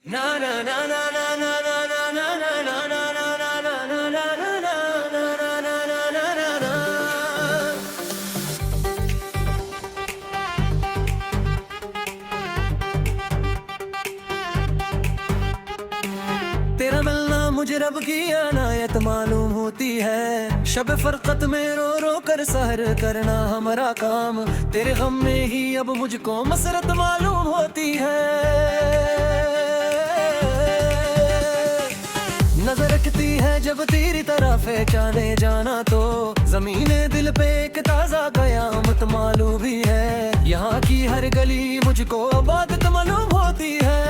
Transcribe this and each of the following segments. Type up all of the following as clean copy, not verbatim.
तेरा मिलना मुझे रब की अनायत मालूम होती है। शब फरकत में रो रो कर सहर करना हमारा काम, तेरे गम में ही अब मुझको मसरत मालूम होती है। नजर रखती है जब तेरी तरफ पहचाने जाना तो जमीने दिल पे एक ताजा कयामत मालूम भी है। यहाँ की हर गली मुझको इबादत मालूम होती है।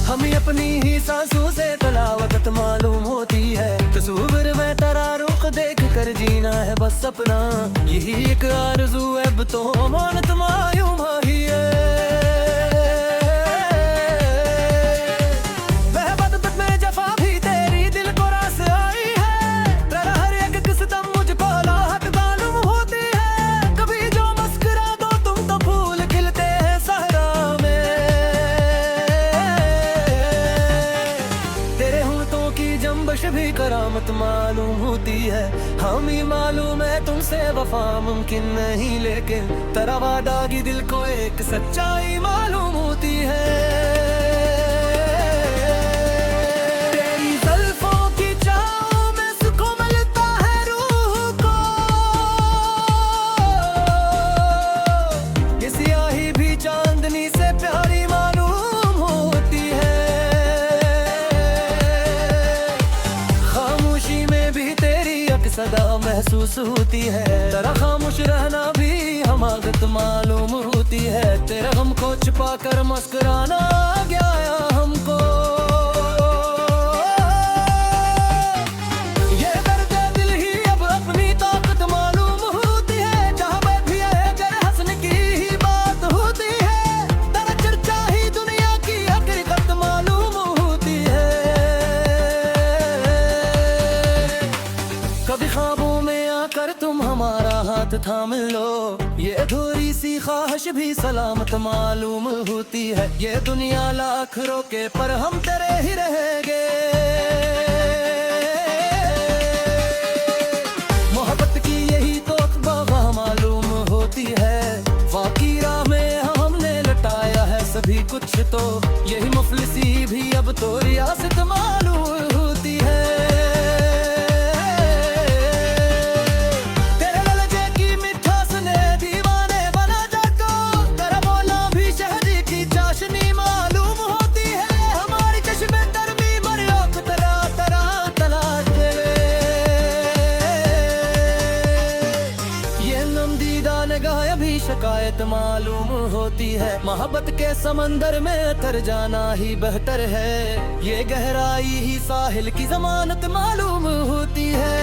हमें अपनी ही सांसों से तलावत मालूम होती है। तस्वीर में तेरा रुख देख कर जीना है बस सपना, यही एक आरज़ू है अब तो अमानत मालूम ही है। वहबत में जफा भी तेरी दिल को रास आई है। तेरा हर एक किस्म मुझको लाहत मालूम होती है। कभी जो मुस्कुरा दो तुम तो फूल खिलते हैं सहरा में। तेरे होंठों की जंबश भी करामत मालूम होती है। हम ही मालूम है तुमसे वफा मुमकिन नहीं, लेकिन तेरा वादा की दिल को एक सच्चाई मालूम होती है। तेरी ज़ुल्फ़ों की छाँव में सुकून मिलता है रूह को। ये सियाही भी चांदनी से प्यारी मालूम होती है। खामोशी में भी तेरी एक सदा महसूस होती है। तेरा खामोश रहना भी हमाकत मालूम होती है। तेरे गम को छुपा कर मुस्कुराना आ गया हमको। ये दर्द दिल ही अब अपनी ताकत मालूम होती है। जहाँ पे भी है अगर हंसने की ही बात होती है। तेरा चर्चा ही दुनिया की हकीकत मालूम होती है। कभी ख्वाबों में आकर तुम हमारा हाथ थाम लो, ये अधूरी सी ख्वाहिश भी सलामत मालूम होती है। ये दुनिया लाख रोके पर हम तेरे ही रहेंगे। मोहब्बत की यही तो बागा मालूम होती है। वाकई राह में हमने लटाया है सभी कुछ, तो यही मुफलिसी भी अब तो रियासत मालूम होती है। शिकायत मालूम होती है। मोहब्बत के समंदर में तर जाना ही बेहतर है। ये गहराई ही साहिल की जमानत मालूम होती है।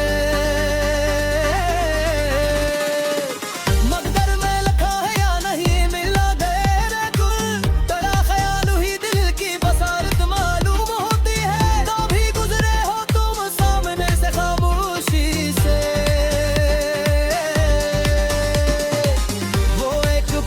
मकदर में लिखा है या नहीं मिला गैर कुल, तेरा ख्याल ही दिल की बसारत मालूम होती है। कभी गुजरे हो तुम सामने से खामोशी से,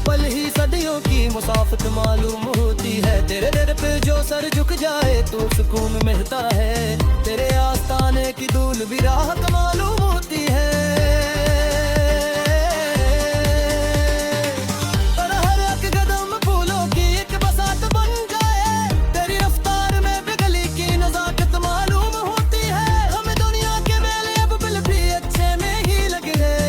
पल ही सदियों की मुसाफत मालूम होती है। तेरे दर पे जो सर झुक जाए तो सुकून मिलता है। तेरे आस्ताने की धूल भी राहत मालूम होती है। पर हर एक कदम फूलों की एक बसात बन जाए। तेरी रफ्तार में बिगली की नजाकत मालूम होती है। हमें दुनिया के मेले अब बिल भी अच्छे में ही लग गए।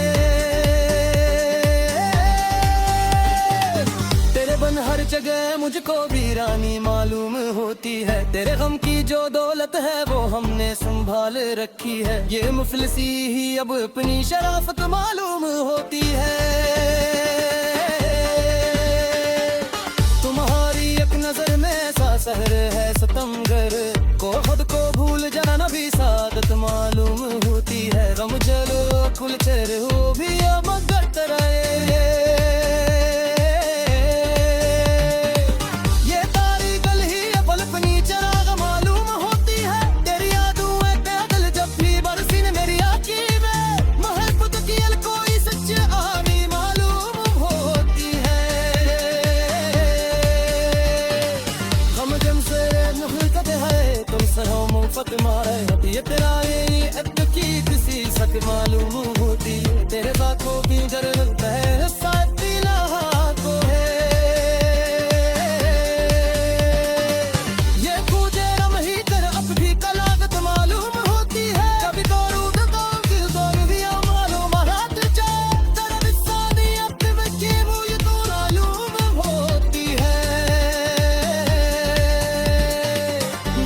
हर जगह मुझको वीरानी मालूम होती है। तेरे गम की जो दौलत है वो हमने संभाल रखी है। ये मुफलिसी ही अब अपनी शराफत मालूम होती है। तुम्हारी एक नजर में सा सहर है सितमगर को, खुद को भूल जाना भी सादत मालूम होती है। गम जलो कुल चेहरे हो भी अब गट रहे। मालूम मालूम होती है तेरे बातों की जरूरत है साथी लहा को है ये पूजे रम ही कर अब भी कलागत मालूम होती है कभी तो रूद तो दिल तो भी मालूम हाथ चा तेरा विसानी अपने बच्चे मुझे तो मालूम होती है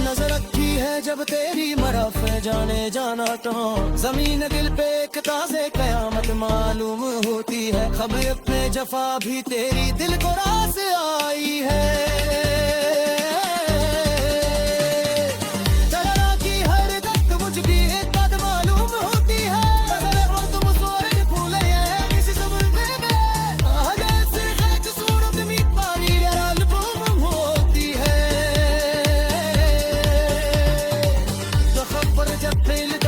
नजर रखी है जब तेरी मरफ जाने जाना तो जमीन दिल पे एक ताज़े कयामत मालूम होती है खबर अपने जफा भी तेरी दिल को रास आई है तरह की हर दस्त मुझ भी एक बात मालूम होती है और तुम सोरे फूले हैं किसी समुद्र में जैसे खैच सूरत में पानी मालूम होती है खबर जब फैल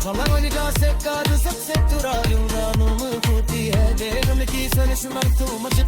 खबरनिगा से काद सबसे तुरा मालूम होती है देर में की सनश मरतू मजिद